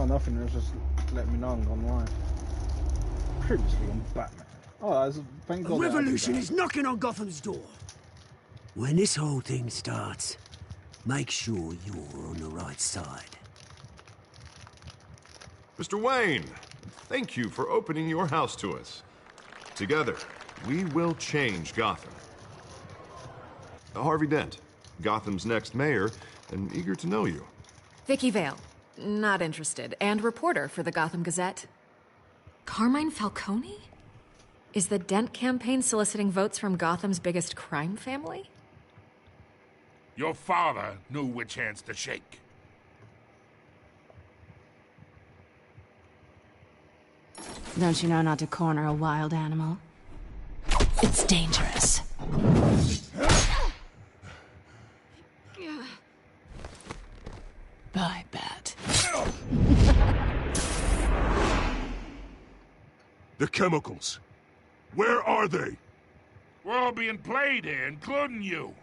Oh, nothing. It was just letting me know I'm gone live. Previously on Batman. Oh, thank God. A revolution is knocking on Gotham's door. When this whole thing starts, make sure you're on the right side. Mr. Wayne, thank you for opening your house to us. Together, we will change Gotham. Harvey Dent, Gotham's next mayor, and eager to know you. Vicky Vale, not interested, and reporter for the Gotham Gazette. Carmine Falcone? Is the Dent campaign soliciting votes from Gotham's biggest crime family? Your father knew which hands to shake. Don't you know not to corner a wild animal? It's dangerous. Bye, Bat. The chemicals. Where are they? We're all being played here, including you.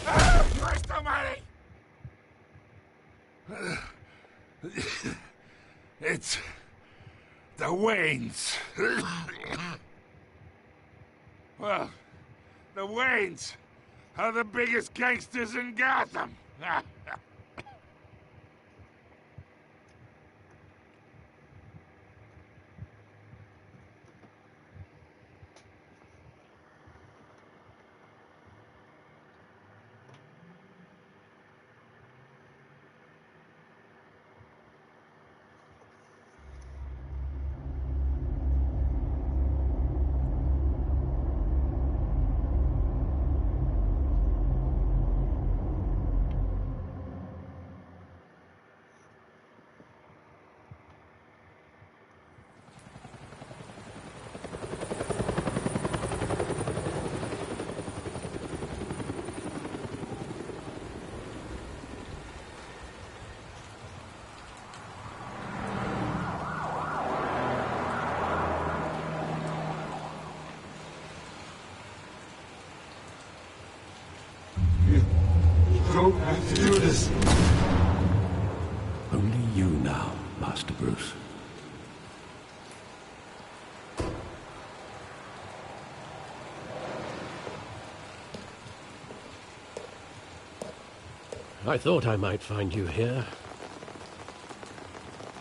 Ah, Christ almighty! It's the Waynes. Well, the Waynes are the biggest gangsters in Gotham. Don't have to do this. Only you now, Master Bruce. I thought I might find you here.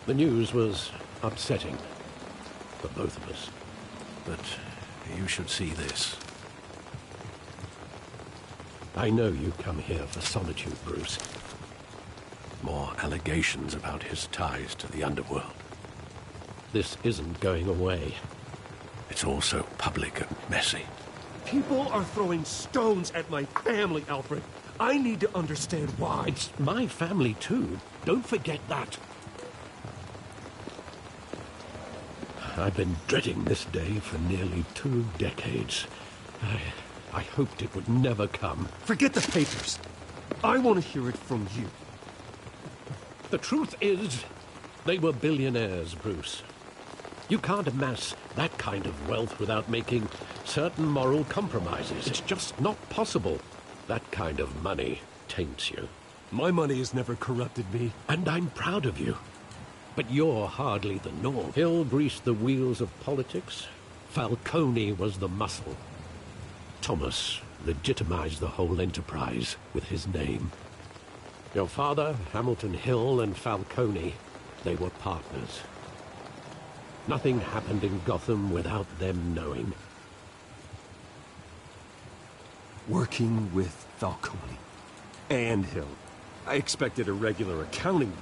The news was upsetting for both of us. But you should see this. I know you come here for solitude, Bruce. More allegations about his ties to the underworld. This isn't going away. It's all so public and messy. People are throwing stones at my family, Alfred. I need to understand why. It's my family, too. Don't forget that. I've been dreading this day for nearly 2 decades. I hoped it would never come. Forget the papers. I want to hear it from you. The truth is, they were billionaires, Bruce. You can't amass that kind of wealth without making certain moral compromises. It's just not possible. That kind of money taints you. My money has never corrupted me. And I'm proud of you. But you're hardly the norm. Hill greased the wheels of politics. Falcone was the muscle. Thomas legitimized the whole enterprise with his name. Your father, Hamilton Hill, and Falcone, they were partners. Nothing happened in Gotham without them knowing. Working with Falcone and Hill. I expected a regular accounting,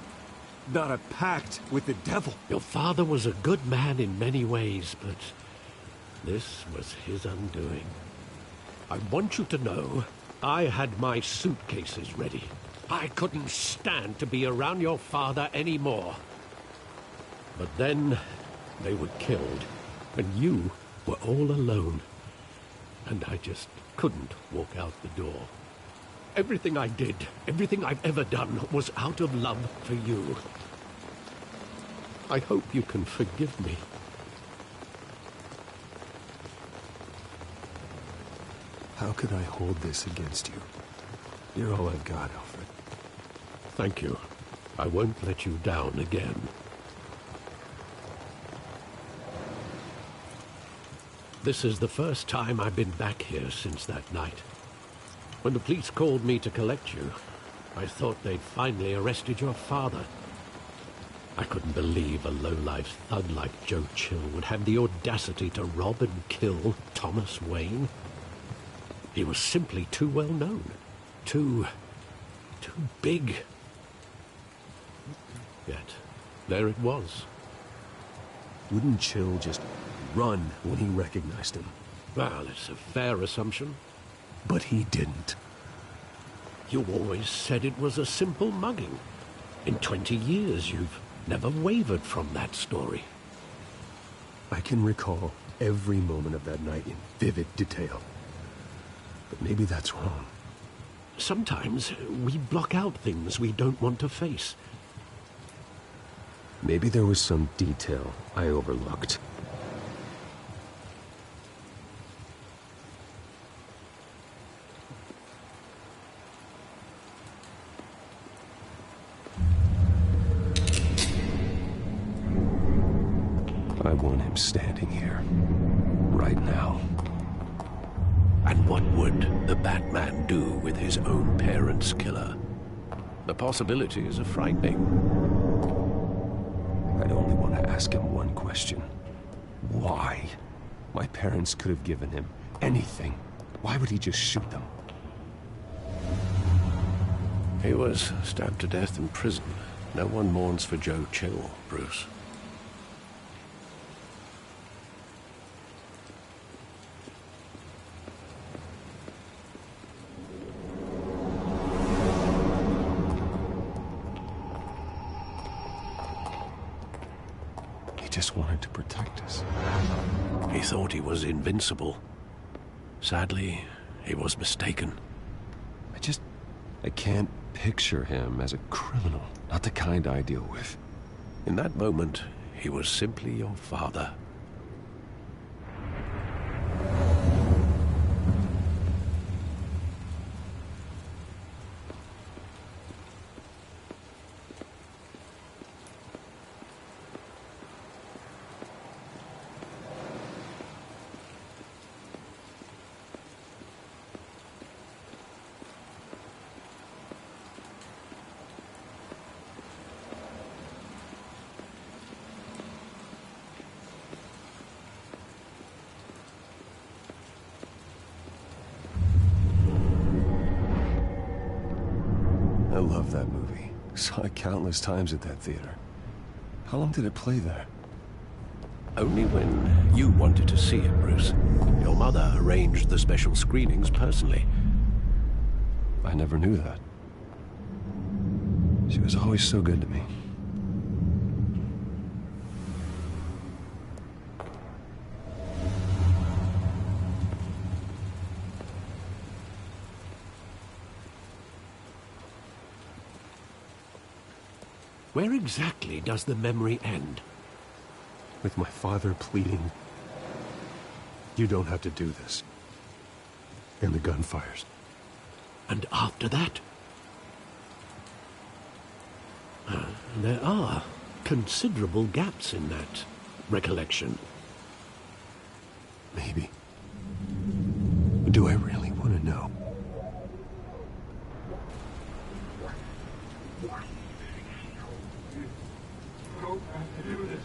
not a pact with the devil. Your father was a good man in many ways, but this was his undoing. I want you to know, I had my suitcases ready. I couldn't stand to be around your father anymore. But then, they were killed, and you were all alone. And I just couldn't walk out the door. Everything I did, everything I've ever done, was out of love for you. I hope you can forgive me. How could I hold this against you? You're all I've got, Alfred. Thank you. I won't let you down again. This is the first time I've been back here since that night. When the police called me to collect you, I thought they'd finally arrested your father. I couldn't believe a low-life thug like Joe Chill would have the audacity to rob and kill Thomas Wayne. He was simply too well known. Too big. Yet, there it was. Wouldn't Chill just run when he recognized him? Well, it's a fair assumption. But he didn't. You always said it was a simple mugging. In 20 years, you've never wavered from that story. I can recall every moment of that night in vivid detail. But maybe that's wrong. Sometimes we block out things we don't want to face. Maybe there was some detail I overlooked. I want him standing here, right now. And what would the Batman do with his own parents' killer? The possibilities are frightening. I'd only want to ask him one question. Why? My parents could have given him anything. Why would he just shoot them? He was stabbed to death in prison. No one mourns for Joe Chill, Bruce. He just wanted to protect us. He thought he was invincible. Sadly, he was mistaken. I can't picture him as a criminal. Not the kind I deal with. In that moment, he was simply your father. I love that movie. Saw it countless times at that theater. How long did it play there? Only when you wanted to see it, Bruce. Your mother arranged the special screenings personally. I never knew that. She was always so good to me. Where exactly does the memory end? With my father pleading, "You don't have to do this." And the gun fires. And after that? There are considerable gaps in that recollection. Maybe. Do I really want to know? Don't have to do this.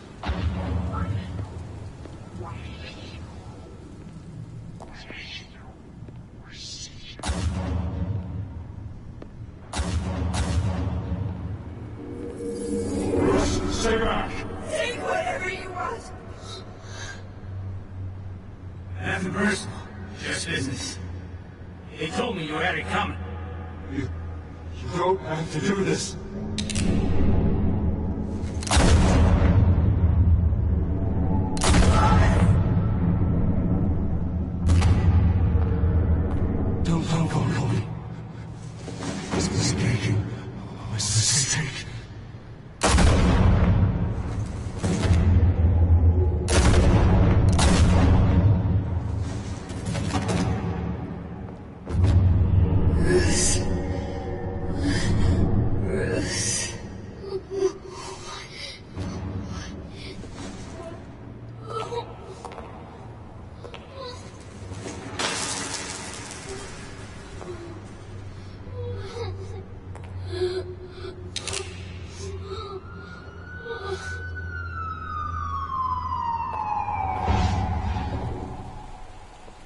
Stay back! Take whatever you want! Nothing personal, just business. He told me you had it coming. You don't have to do this. Don't call me. This is a mistake. This is a mistake. Bruce.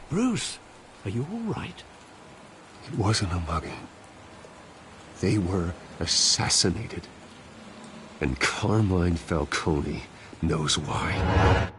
Bruce, are you all right? It wasn't a mugging. They were assassinated. And Carmine Falcone knows why.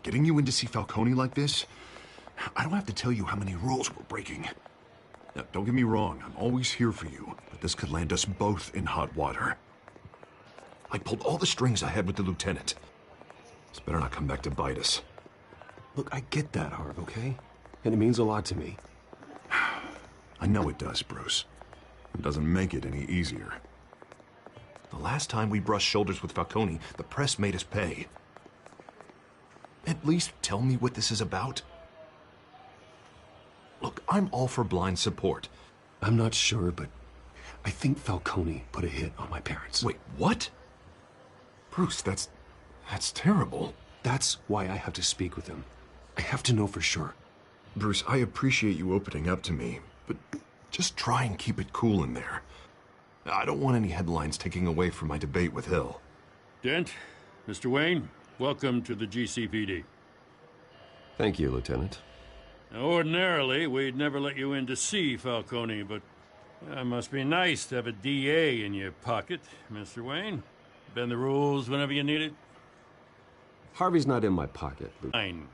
Getting you in to see Falcone like this? I don't have to tell you how many rules we're breaking. Now, don't get me wrong, I'm always here for you, but this could land us both in hot water. I pulled all the strings I had with the lieutenant. This better not come back to bite us. Look, I get that, Harv, okay? And it means a lot to me. I know it does, Bruce. It doesn't make it any easier. The last time we brushed shoulders with Falcone, the press made us pay. At least tell me what this is about. Look, I'm all for blind support. I'm not sure, but I think Falcone put a hit on my parents. Wait, what? Bruce, that's terrible. That's why I have to speak with him. I have to know for sure. Bruce, I appreciate you opening up to me, but just try and keep it cool in there. I don't want any headlines taking away from my debate with Hill. Dent, Mr. Wayne, welcome to the GCPD. Thank you, Lieutenant. Now, ordinarily, we'd never let you in to see Falcone, but it must be nice to have a DA in your pocket, Mr. Wayne. Bend the rules whenever you need it. Harvey's not in my pocket, Fine.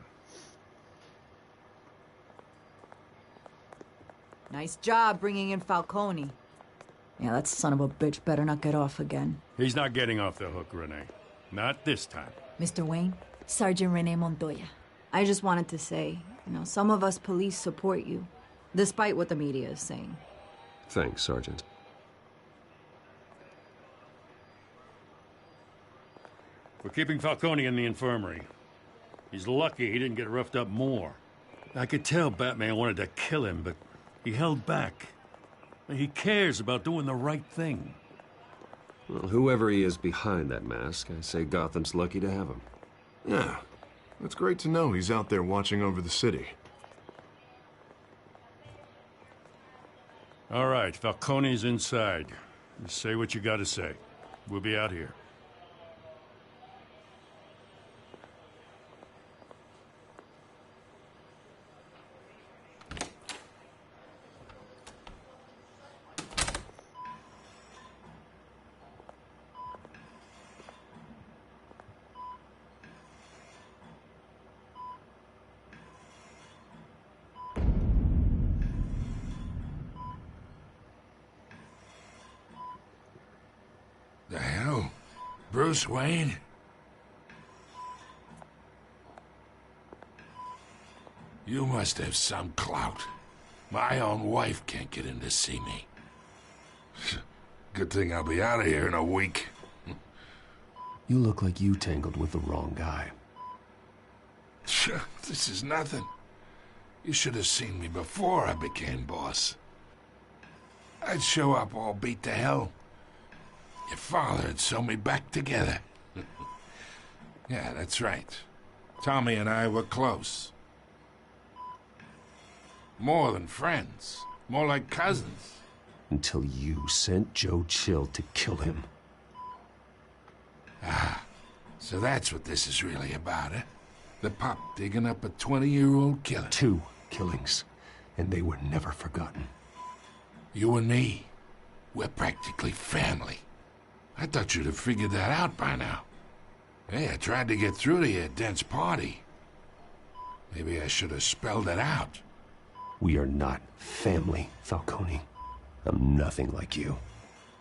Nice job bringing in Falcone. Yeah, that son of a bitch better not get off again. He's not getting off the hook, Renee. Not this time. Mr. Wayne, Sergeant Renee Montoya. I just wanted to say, some of us police support you, despite what the media is saying. Thanks, Sergeant. We're keeping Falcone in the infirmary. He's lucky he didn't get roughed up more. I could tell Batman wanted to kill him, but he held back. He cares about doing the right thing. Well, whoever he is behind that mask, I say Gotham's lucky to have him. Yeah, it's great to know he's out there watching over the city. All right, Falcone's inside. Just say what you gotta say. We'll be out here. The hell? Bruce Wayne? You must have some clout. My own wife can't get in to see me. Good thing I'll be out of here in a week. You look like you tangled with the wrong guy. This is nothing. You should have seen me before I became boss. I'd show up all beat to hell. Your father had sewn me back together. Yeah, that's right. Tommy and I were close. More than friends. More like cousins. Until you sent Joe Chill to kill him. Ah, so that's what this is really about, eh? The pup digging up a 20-year-old killer. 2 killings, and they were never forgotten. You and me, we're practically family. I thought you'd have figured that out by now. Hey, I tried to get through to you at Dent's party. Maybe I should have spelled it out. We are not family, Falcone. I'm nothing like you.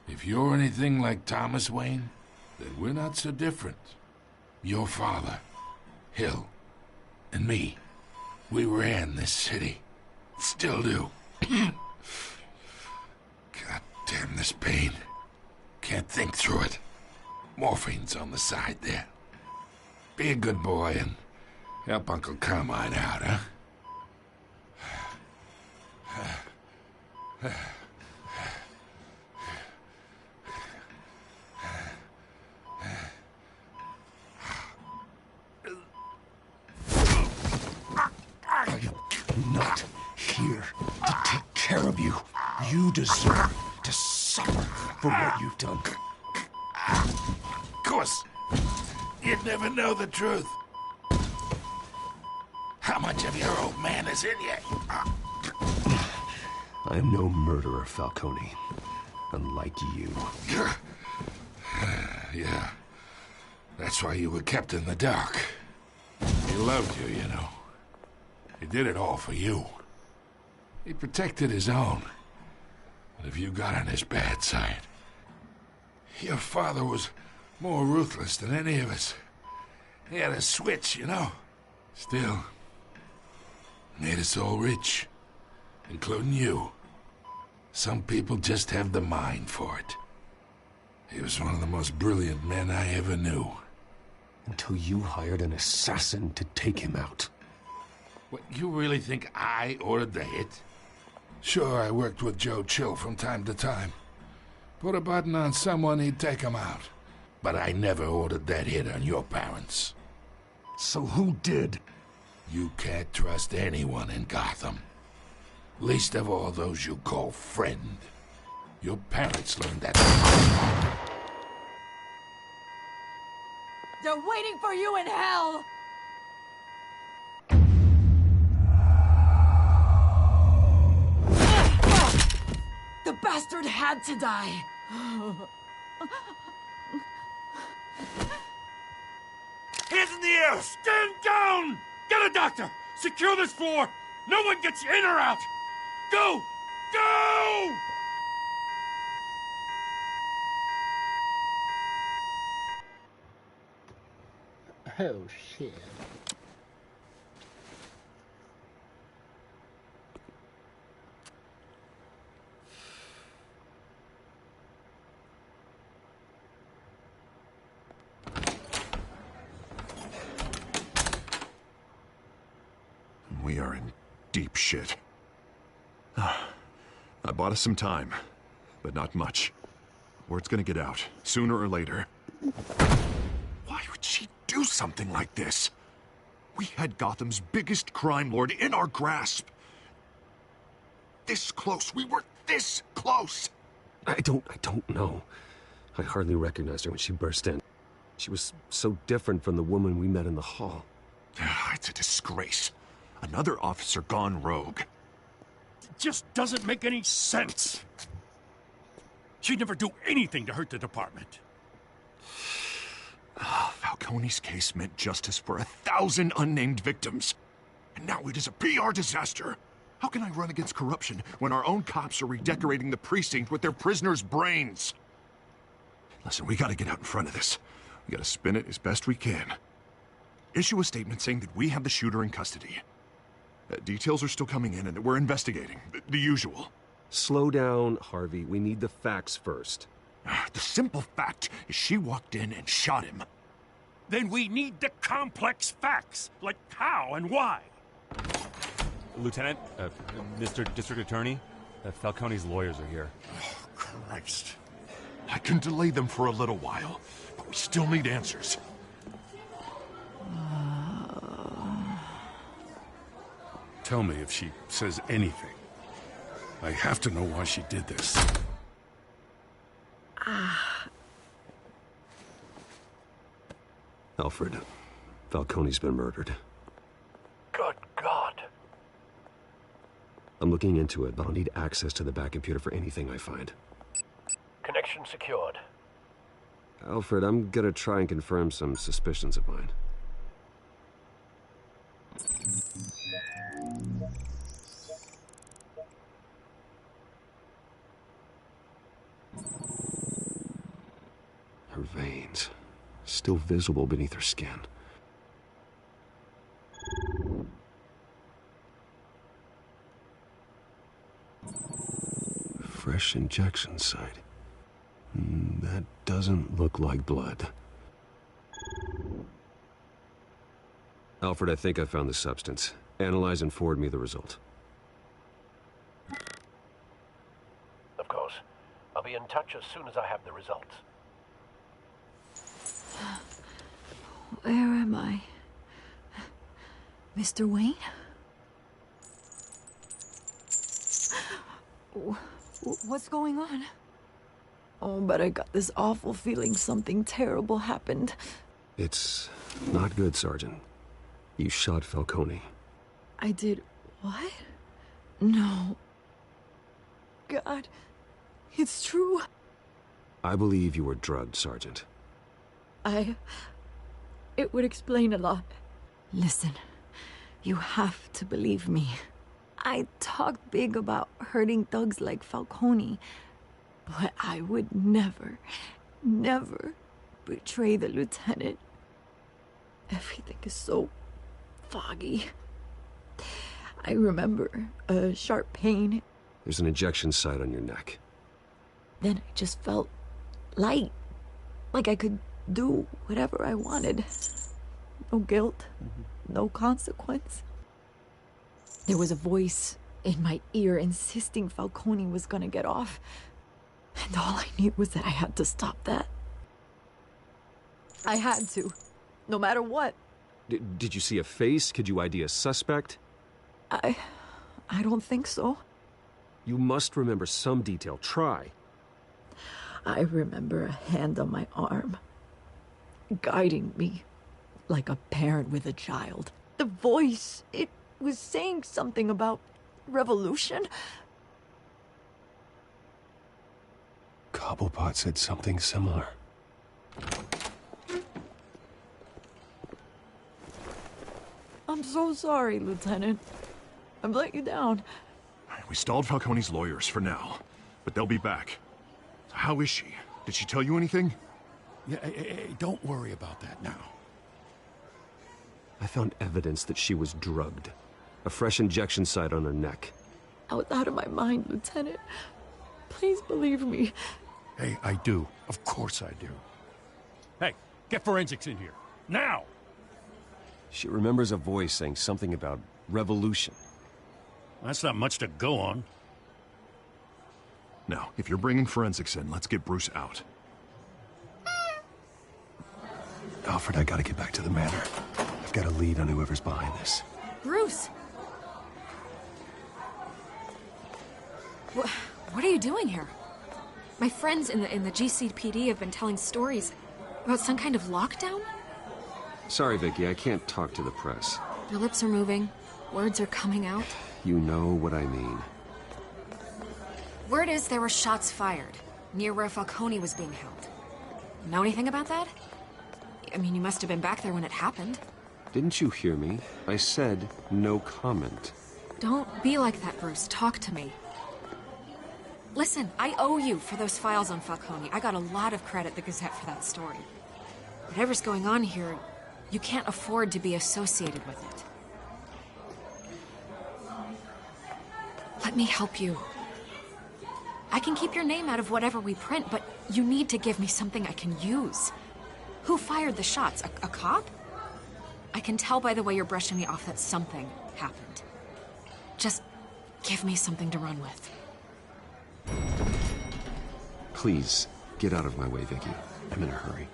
If you're anything like Thomas Wayne, then we're not so different. Your father, Hill, and me, we ran this city. Still do. God damn this pain. Can't think through it. Morphine's on the side there. Be a good boy Help Uncle Carmine out, huh? I'm not here to take care of you. You deserve to suffer for what you've done. Of course, you'd never know the truth. How much of your old man is in you? I am no murderer, Falcone. Unlike you. Yeah. That's why you were kept in the dark. He loved you, you know. He did it all for you. He protected his own. But if you got on his bad side... Your father was more ruthless than any of us. He had a switch, you know. Still, made us all rich. Including you. Some people just have the mind for it. He was one of the most brilliant men I ever knew. Until you hired an assassin to take him out. What, you really think I ordered the hit? Sure, I worked with Joe Chill from time to time. Put a button on someone, he'd take him out. But I never ordered that hit on your parents. So who did? You can't trust anyone in Gotham. Least of all those you call friend. Your parents learned that. They're waiting for you in hell! The bastard had to die! Hands in the air! Stand down! Get a doctor! Secure this floor! No one gets in or out! Go! Go! Oh, shit. We are in deep shit. I bought us some time, but not much. Word's gonna get out, sooner or later. Why would she do something like this? We had Gotham's biggest crime lord in our grasp. This close. We were this close. I don't know. I hardly recognized her when she burst in. She was so different from the woman we met in the hall. It's a disgrace. Another officer gone rogue. It just doesn't make any sense. She'd never do anything to hurt the department. Falcone's case meant justice for 1,000 unnamed victims. And now it is a PR disaster. How can I run against corruption when our own cops are redecorating the precinct with their prisoners' brains? Listen, we gotta get out in front of this. We gotta spin it as best we can. Issue a statement saying that we have the shooter in custody. Details are still coming in and that we're investigating. The usual. Slow down, Harvey. We need the facts first. The simple fact is she walked in and shot him. Then we need the complex facts, like how and why. Lieutenant, Mr. District Attorney, Falcone's lawyers are here. Oh, Christ. I can delay them for a little while, but we still need answers. Tell me if she says anything. I have to know why she did this. Alfred, Falcone's been murdered. Good God. I'm looking into it, but I'll need access to the back computer for anything I find. Connection secured. Alfred, I'm gonna try and confirm some suspicions of mine. Her veins, still visible beneath her skin. Fresh injection site. That doesn't look like blood. Alfred, I think I found the substance. Analyze and forward me the result. Of course. I'll be in touch as soon as I have the results. Where am I? Mr. Wayne? What's going on? Oh, but I got this awful feeling something terrible happened. It's not good, Sergeant. You shot Falcone. I did what? No. God, it's true. I believe you were drugged, Sergeant. It would explain a lot. Listen, you have to believe me. I talked big about hurting thugs like Falcone, but I would never, never betray the lieutenant. Everything is so foggy. I remember a sharp pain. There's an injection site on your neck. Then I just felt light, like I could do whatever I wanted. No guilt, no consequence. There was a voice in my ear insisting Falcone was gonna get off. And all I knew was that I had to stop that. I had to, no matter what. Did you see a face? Could you ID a suspect? I don't think so. You must remember some detail. Try. I remember a hand on my arm, guiding me like a parent with a child. The voice, it was saying something about revolution. Cobblepot said something similar. I'm so sorry, Lieutenant. I've let you down. We stalled Falcone's lawyers for now, but they'll be back. How is she? Did she tell you anything? Yeah, don't worry about that now. I found evidence that she was drugged. A fresh injection site on her neck. I was out of my mind, Lieutenant. Please believe me. Hey, I do. Of course I do. Hey, get forensics in here. Now! She remembers a voice saying something about revolution. That's not much to go on. Now, if you're bringing forensics in, let's get Bruce out. Alfred, I gotta get back to the manor. I've got a lead on whoever's behind this. Bruce! What are you doing here? My friends in the GCPD have been telling stories about some kind of lockdown? Sorry, Vicky, I can't talk to the press. Your lips are moving. Words are coming out. You know what I mean. Word is there were shots fired near where Falcone was being held. Know anything about that? I mean, you must have been back there when it happened. Didn't you hear me? I said no comment. Don't be like that, Bruce. Talk to me. Listen, I owe you for those files on Falcone. I got a lot of credit at the Gazette for that story. Whatever's going on here, you can't afford to be associated with it. Let me help you. I can keep your name out of whatever we print, but you need to give me something I can use. Who fired the shots? A cop? I can tell by the way you're brushing me off that something happened. Just give me something to run with. Please, get out of my way, Vicky. I'm in a hurry.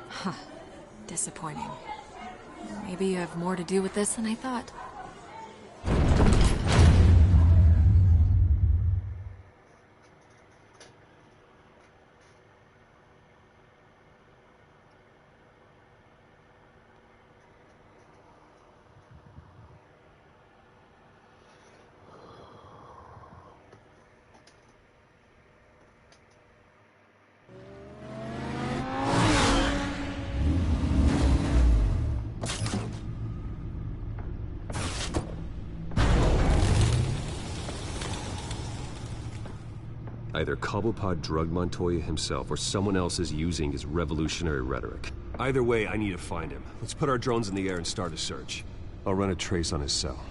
Huh. Disappointing. Maybe you have more to do with this than I thought. Either Cobblepot drugged Montoya himself, or someone else is using his revolutionary rhetoric. Either way, I need to find him. Let's put our drones in the air and start a search. I'll run a trace on his cell.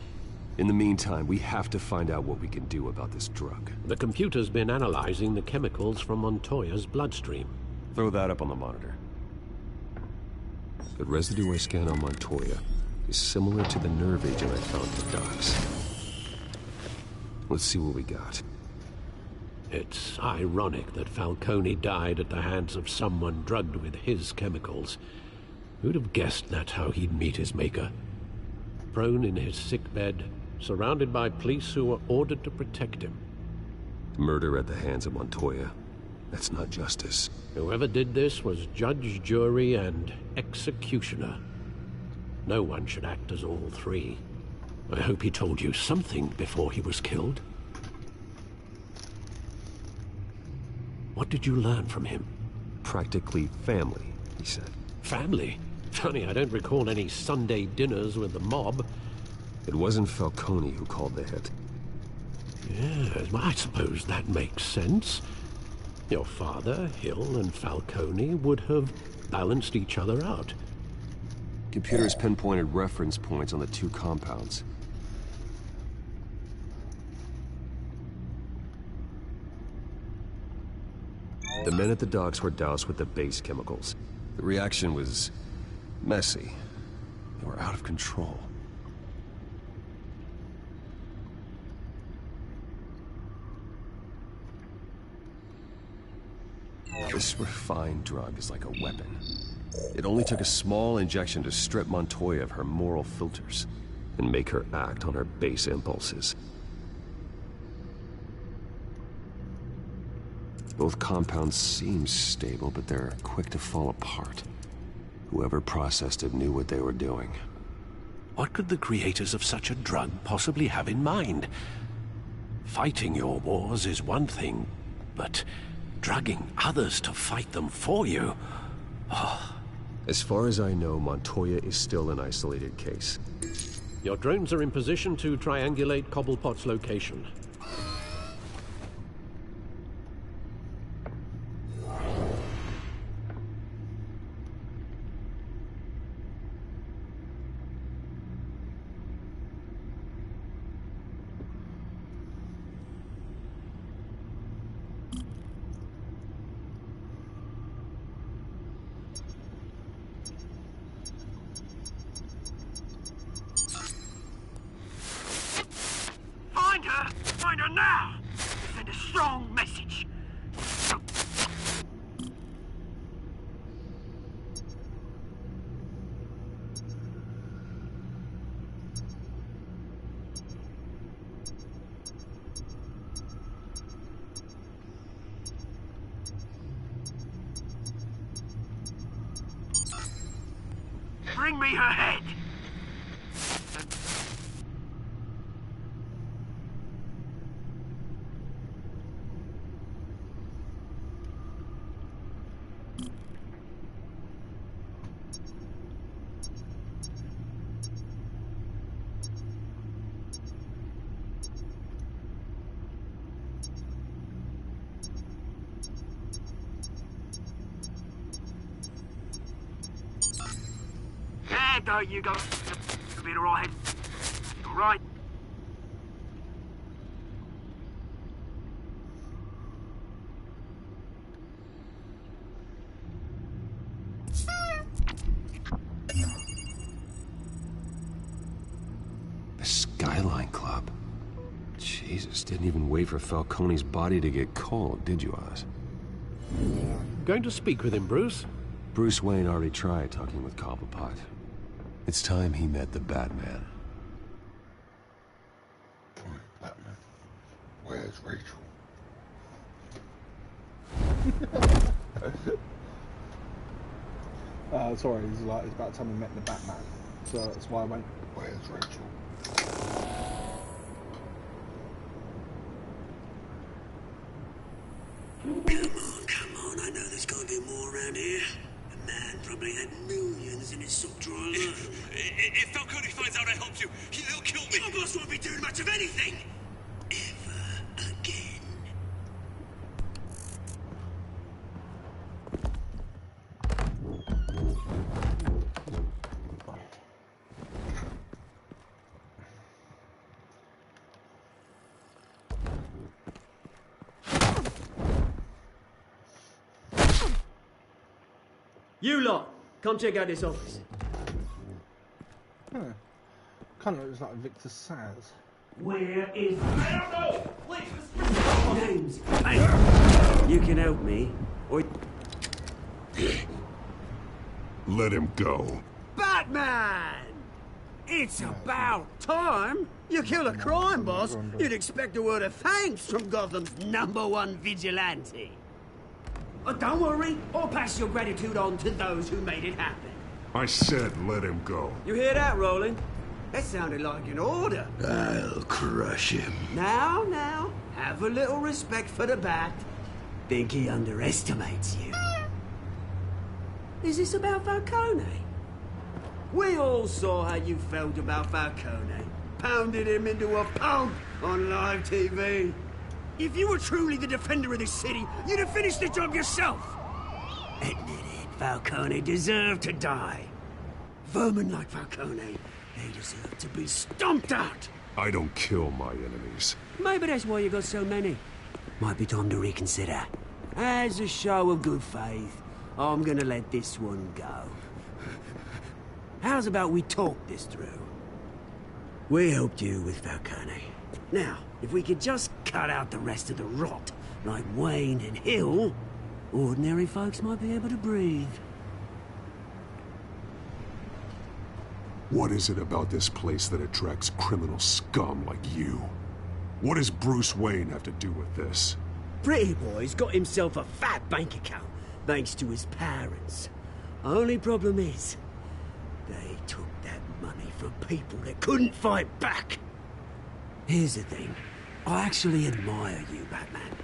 In the meantime, we have to find out what we can do about this drug. The computer's been analyzing the chemicals from Montoya's bloodstream. Throw that up on the monitor. Good residue I scan on Montoya. is similar to the nerve agent I found at the docks. Let's see what we got. It's ironic that Falcone died at the hands of someone drugged with his chemicals. Who'd have guessed that's how he'd meet his maker? Prone in his sickbed, surrounded by police who were ordered to protect him. Murder at the hands of Montoya. That's not justice. Whoever did this was judge, jury, and executioner. No one should act as all three. I hope he told you something before he was killed. What did you learn from him? Practically family, he said. Family? Funny, I don't recall any Sunday dinners with the mob. It wasn't Falcone who called the hit. Yes, well, I suppose that makes sense. Your father, Hill, and Falcone would have balanced each other out. Computers pinpointed reference points on the two compounds. The men at the docks were doused with the base chemicals. The reaction was messy. They were out of control. This refined drug is like a weapon. It only took a small injection to strip Montoya of her moral filters and make her act on her base impulses. Both compounds seem stable, but they're quick to fall apart. Whoever processed it knew what they were doing. What could the creators of such a drug possibly have in mind? Fighting your wars is one thing, but drugging others to fight them for you? Oh. As far as I know, Montoya is still an isolated case. Your drones are in position to triangulate Cobblepot's location. Find her now! Send a strong message. Bring me her head! There you go. You'll be alright. Alright. The Skyline Club. Jesus, didn't even wait for Falcone's body to get cold, did you, Oz? Going to speak with him, Bruce? Bruce Wayne already tried talking with Cobblepot. It's time he met the Batman. Batman, where's Rachel? Sorry, it's about time we met the Batman. So that's why I went, where's Rachel? Come on, I know there's gotta be more around here. The man probably had millions in his sock drawer alone. If Falcone finds out I helped you, he'll kill me. Your boss won't be doing much of anything. Ever again. You lot, come check out this office. Huh. Kind of looks like Victor Saz. Where is... I don't know! Please, names. Hey, you can help me, or... Let him go. Batman! It's about time. You kill a crime boss, you'd expect a word of thanks from Gotham's #1 vigilante. Oh, don't worry, I'll pass your gratitude on to those who made it happen. I said let him go. You hear that, Roland? That sounded like an order. I'll crush him. Now, have a little respect for the Bat. Think he underestimates you. Is this about Falcone? We all saw how you felt about Falcone. Pounded him into a pulp on live TV. If you were truly the defender of this city, you'd have finished the job yourself. Admit it, Falcone deserved to die. Vermin like Falcone, they deserve to be stomped out. I don't kill my enemies. Maybe that's why you got so many. Might be time to reconsider. As a show of good faith, I'm gonna let this one go. How's about we talk this through? We helped you with Falcone. Now, if we could just cut out the rest of the rot, like Wayne and Hill, ordinary folks might be able to breathe. What is it about this place that attracts criminal scum like you? What does Bruce Wayne have to do with this? Pretty Boy's got himself a fat bank account, thanks to his parents. Only problem is, they took that money from people that couldn't fight back. Here's the thing. I actually admire you, Batman.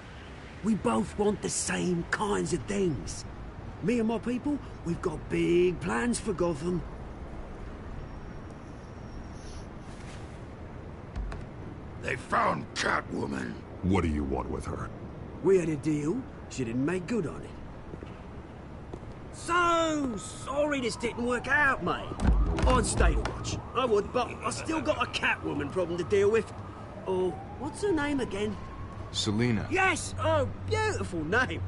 We both want the same kinds of things. Me and my people, we've got big plans for Gotham. They found Catwoman. What do you want with her? We had a deal. She didn't make good on it. So sorry this didn't work out, mate. I'd stay to watch. I would, but I still got a Catwoman problem to deal with. Oh, what's her name again? Selina. Yes! Oh, beautiful name.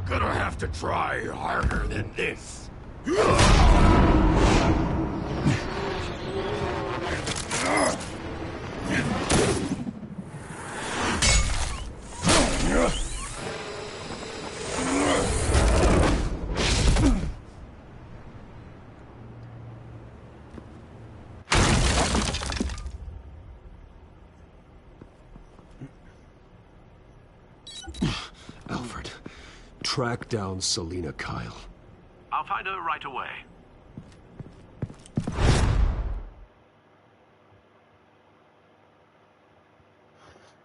Gonna have to try harder than this. Alfred, track down Selina Kyle. I'll find her right away.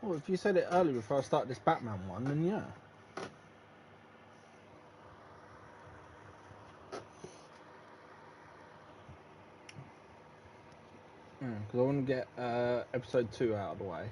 Well, if you said it earlier before I start this Batman one, then yeah. Because I want to get episode 2 out of the way.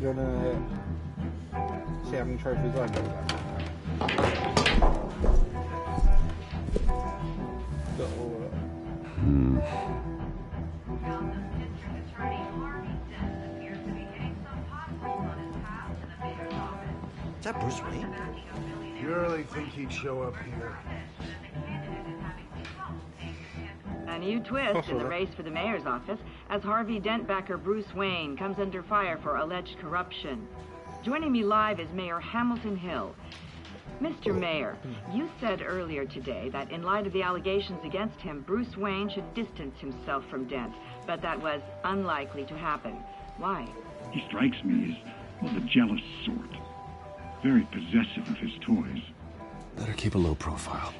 You wanna see how many trophies I got? Got all of it. Is that Bruce Wayne? You really think he'd show up here? A new twist in the race for the mayor's office as Harvey Dent backer Bruce Wayne comes under fire for alleged corruption. Joining me live is Mayor Hamilton Hill. Mr. Mayor, you said earlier today that in light of the allegations against him, Bruce Wayne should distance himself from Dent, but that was unlikely to happen. Why? He strikes me as, well, the jealous sort. Very possessive of his toys. Better keep a low profile.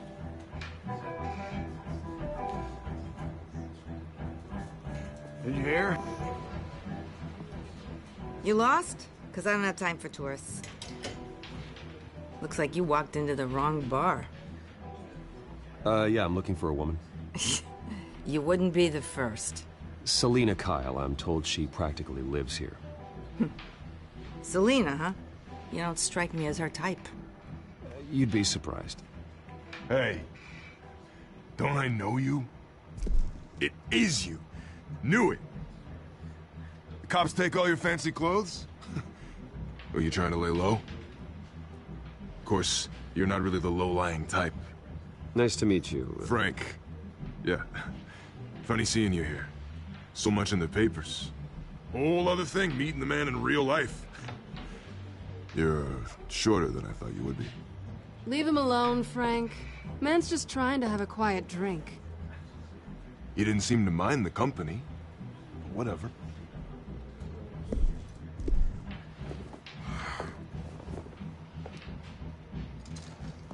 Did you hear? You lost? Because I don't have time for tourists. Looks like you walked into the wrong bar. Yeah, I'm looking for a woman. You wouldn't be the first. Selina Kyle, I'm told she practically lives here. Selina, huh? You don't strike me as her type. You'd be surprised. Hey, don't I know you? It is you. Knew it. The cops take all your fancy clothes? Are you trying to lay low? Of course, you're not really the low-lying type. Nice to meet you. Frank. Yeah. Funny seeing you here. So much in the papers. Whole other thing, meeting the man in real life. You're shorter than I thought you would be. Leave him alone, Frank. Man's just trying to have a quiet drink. You didn't seem to mind the company. Whatever.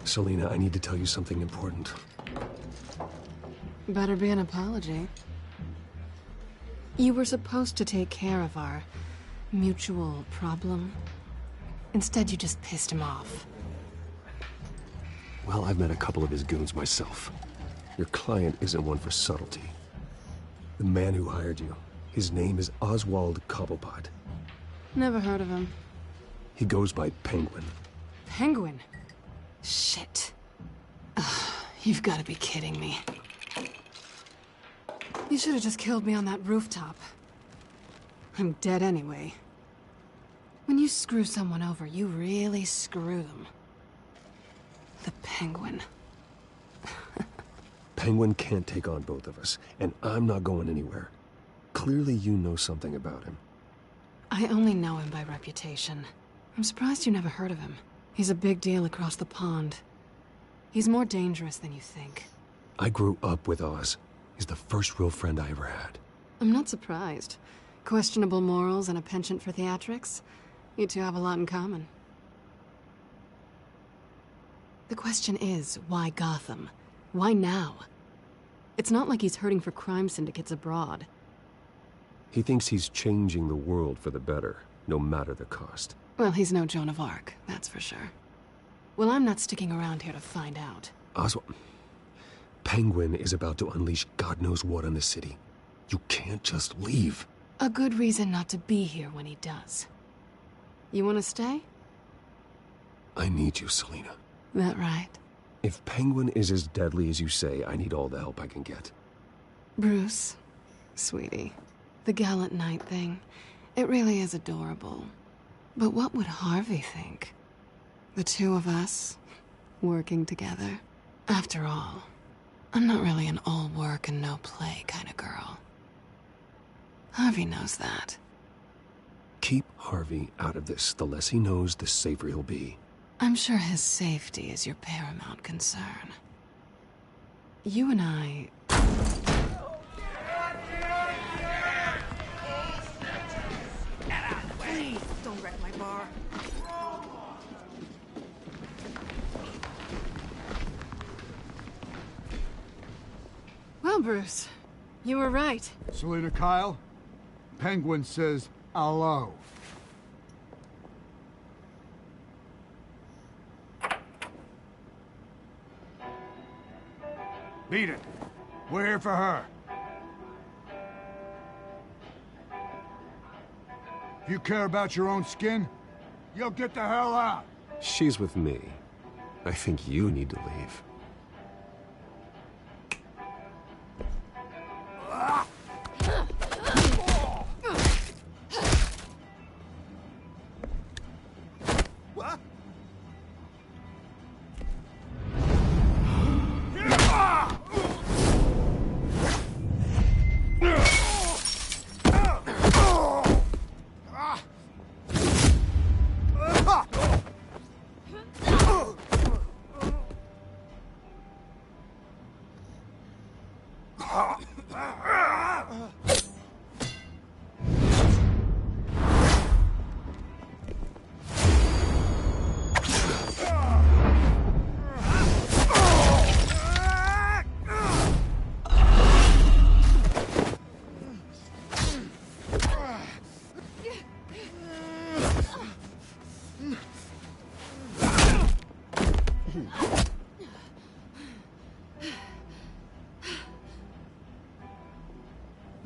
Selina, I need to tell you something important. Better be an apology. You were supposed to take care of our mutual problem. Instead, you just pissed him off. Well, I've met a couple of his goons myself. Your client isn't one for subtlety. The man who hired you, his name is Oswald Cobblepot. Never heard of him. He goes by Penguin. Penguin? Shit. Ugh, you've got to be kidding me. You should have just killed me on that rooftop. I'm dead anyway. When you screw someone over, you really screw them. The Penguin. Penguin can't take on both of us, and I'm not going anywhere. Clearly you know something about him. I only know him by reputation. I'm surprised you never heard of him. He's a big deal across the pond. He's more dangerous than you think. I grew up with Oz. He's the first real friend I ever had. I'm not surprised. Questionable morals and a penchant for theatrics. You two have a lot in common. The question is, why Gotham? Why now? It's not like he's hurting for crime syndicates abroad. He thinks he's changing the world for the better, no matter the cost. Well, he's no Joan of Arc, that's for sure. Well, I'm not sticking around here to find out. Oswald, Penguin is about to unleash God knows what on the city. You can't just leave. A good reason not to be here when he does. You want to stay? I need you, Selina. That right? If Penguin is as deadly as you say, I need all the help I can get. Bruce, sweetie, the gallant knight thing, it really is adorable. But what would Harvey think? The two of us, working together. After all, I'm not really an all work and no play kind of girl. Harvey knows that. Keep Harvey out of this. The less he knows, the safer he'll be. I'm sure his safety is your paramount concern. You and I... Please, don't wreck my bar. Well, Bruce, you were right. Selina Kyle, Penguin says hello. Beat it. We're here for her. If you care about your own skin, you'll get the hell out. She's with me. I think you need to leave. What?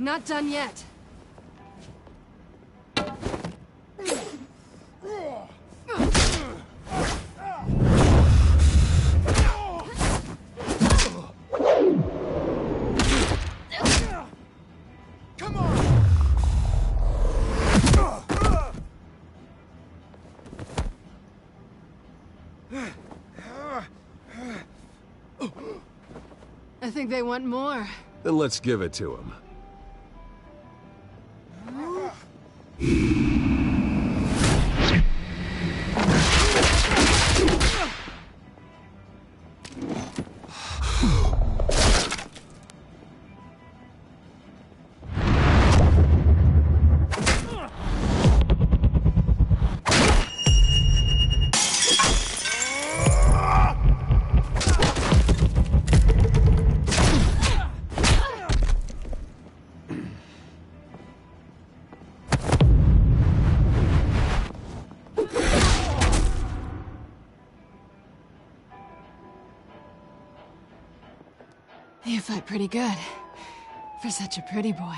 Not done yet. Come on! I think they want more. Then let's give it to him. You fight pretty good. For such a pretty boy.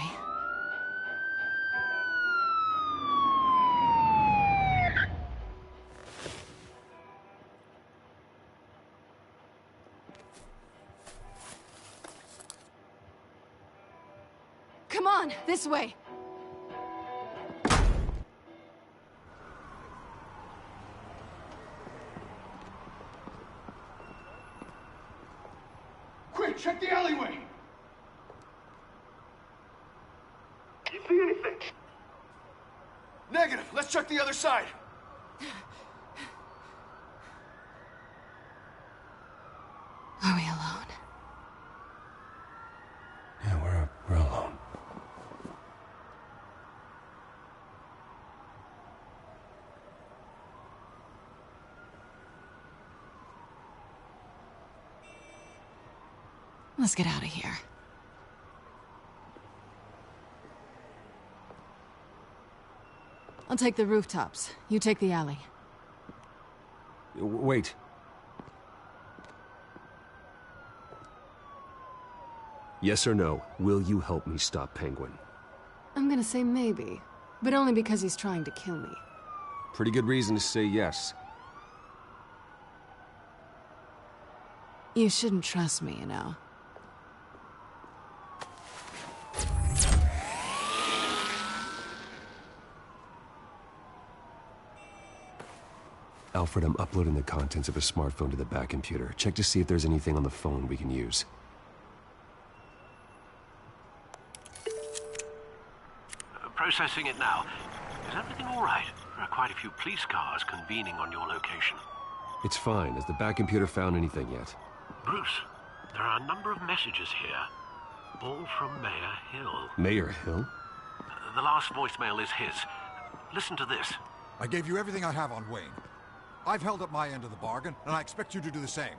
Come on, this way. Quick, check the alleyway! You see anything? Negative. Let's check the other side. Are we alone? Yeah, we're alone. Let's get out of here. I'll take the rooftops. You take the alley. Wait. Yes or no, will you help me stop Penguin? I'm gonna say maybe, but only because he's trying to kill me. Pretty good reason to say yes. You shouldn't trust me, you know. Alfred, I'm uploading the contents of a smartphone to the back computer. Check to see if there's anything on the phone we can use. Processing it now. Is everything all right? There are quite a few police cars convening on your location. It's fine. Has the back computer found anything yet? Bruce, there are a number of messages here. All from Mayor Hill. Mayor Hill? The last voicemail is his. Listen to this. I gave you everything I have on Wayne. I've held up my end of the bargain, and I expect you to do the same.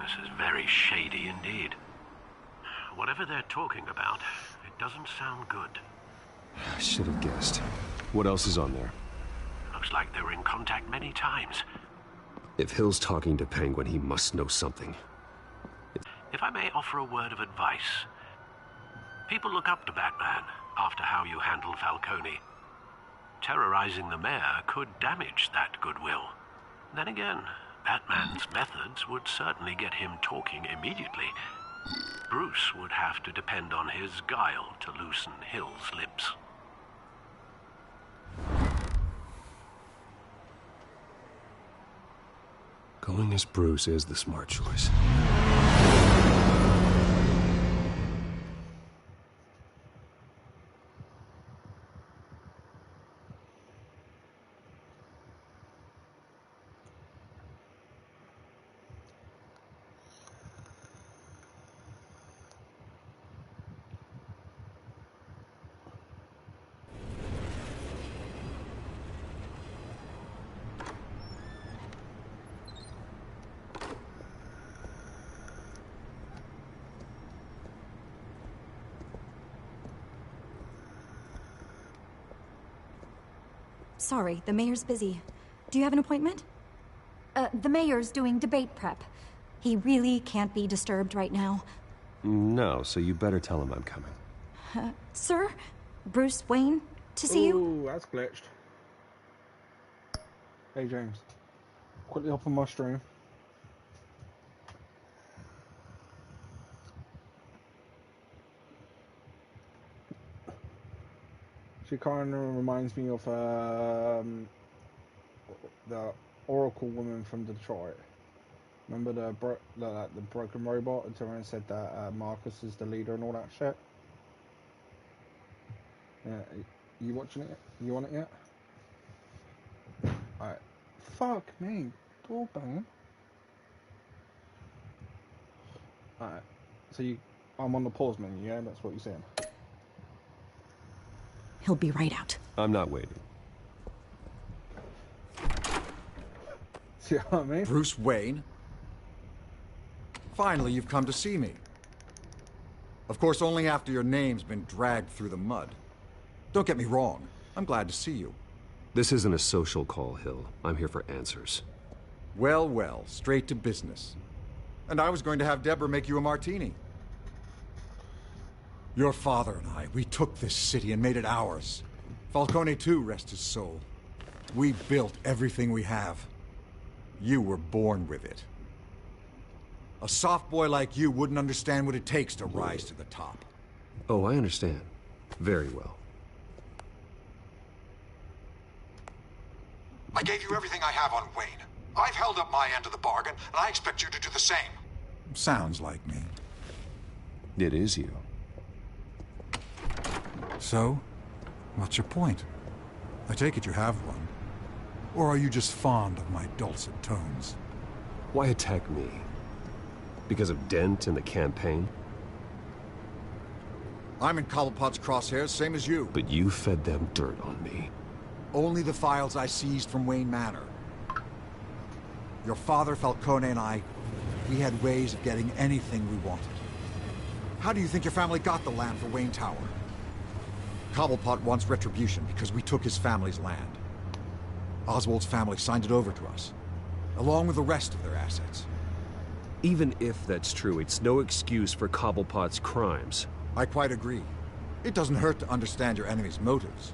This is very shady indeed. Whatever they're talking about, it doesn't sound good. I should have guessed. What else is on there? Looks like they were in contact many times. If Hill's talking to Penguin, he must know something. If I may offer a word of advice. People look up to Batman after how you handled Falcone. Terrorizing the mayor could damage that goodwill. Then again, Batman's methods would certainly get him talking immediately. Bruce would have to depend on his guile to loosen Hill's lips. Going as Bruce is the smart choice. Sorry, the mayor's busy. Do you have an appointment? The mayor's doing debate prep. He really can't be disturbed right now. No, so you better tell him I'm coming. Sir? Bruce Wayne? To see you? Ooh, that's glitched. Hey, James. Quickly hop on my stream. She kind of reminds me of the Oracle woman from Detroit. Remember the broken robot? And someone said that Marcus is the leader and all that shit. Yeah, you watching it? You on it yet? Alright. Fuck me. Door banging. Alright. So I'm on the pause menu, yeah? That's what you're saying. He'll be right out. I'm not waiting. See what I mean? Bruce Wayne? Finally, you've come to see me. Of course, only after your name's been dragged through the mud. Don't get me wrong. I'm glad to see you. This isn't a social call, Hill. I'm here for answers. Well, well, straight to business. And I was going to have Deborah make you a martini. Your father and I, we took this city and made it ours. Falcone too, rest his soul. We built everything we have. You were born with it. A soft boy like you wouldn't understand what it takes to rise to the top. Oh, I understand. Very well. I gave you everything I have on Wayne. I've held up my end of the bargain, and I expect you to do the same. Sounds like me. It is you. So, what's your point? I take it you have one. Or are you just fond of my dulcet tones? Why attack me? Because of Dent and the campaign? I'm in Cobblepot's crosshairs, same as you. But you fed them dirt on me. Only the files I seized from Wayne Manor. Your father, Falcone, and I, we had ways of getting anything we wanted. How do you think your family got the land for Wayne Tower? Cobblepot wants retribution because we took his family's land. Oswald's family signed it over to us, along with the rest of their assets. Even if that's true, it's no excuse for Cobblepot's crimes. I quite agree. It doesn't hurt to understand your enemy's motives.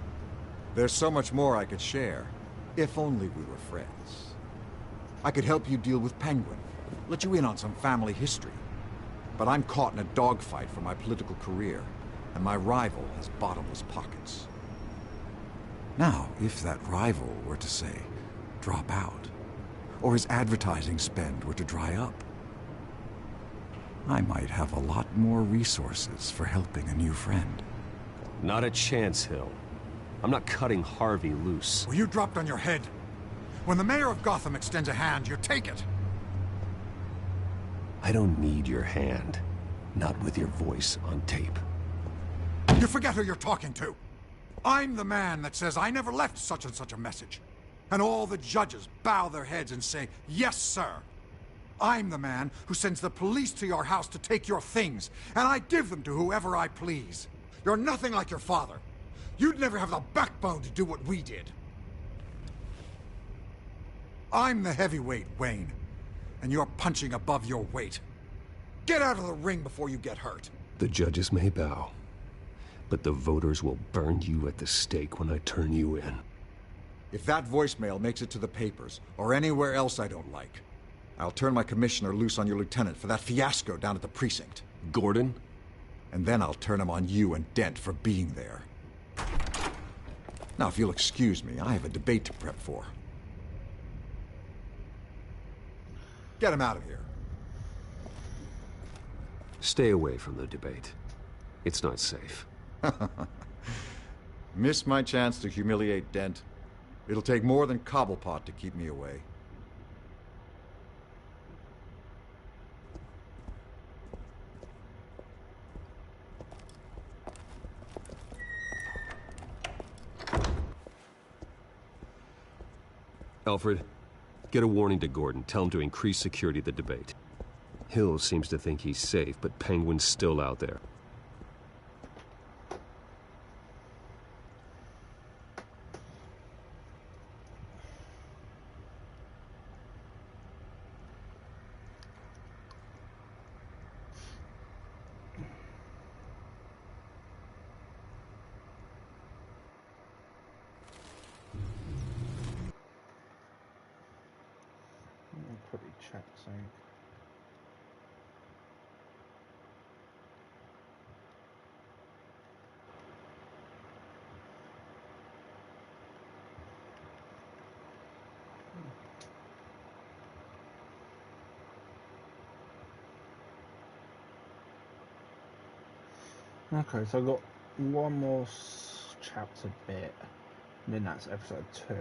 There's so much more I could share, if only we were friends. I could help you deal with Penguin, let you in on some family history. But I'm caught in a dogfight for my political career, and my rival has bottomless pockets. Now, if that rival were to, say, drop out, or his advertising spend were to dry up, I might have a lot more resources for helping a new friend. Not a chance, Hill. I'm not cutting Harvey loose. Well, you dropped on your head. When the mayor of Gotham extends a hand, you take it. I don't need your hand. Not with your voice on tape. You forget who you're talking to. I'm the man that says I never left such and such a message. And all the judges bow their heads and say, yes, sir. I'm the man who sends the police to your house to take your things, and I give them to whoever I please. You're nothing like your father. You'd never have the backbone to do what we did. I'm the heavyweight, Wayne, and you're punching above your weight. Get out of the ring before you get hurt. The judges may bow, but the voters will burn you at the stake when I turn you in. If that voicemail makes it to the papers, or anywhere else I don't like, I'll turn my commissioner loose on your lieutenant for that fiasco down at the precinct. Gordon? And then I'll turn him on you and Dent for being there. Now, if you'll excuse me, I have a debate to prep for. Get him out of here. Stay away from the debate. It's not safe. Miss my chance to humiliate Dent. It'll take more than Cobblepot to keep me away. Alfred, get a warning to Gordon. Tell him to increase security at the debate. Hill seems to think he's safe, but Penguin's still out there. I'll quickly check something. Okay, so I've got one more chapter bit, and then that's episode 2.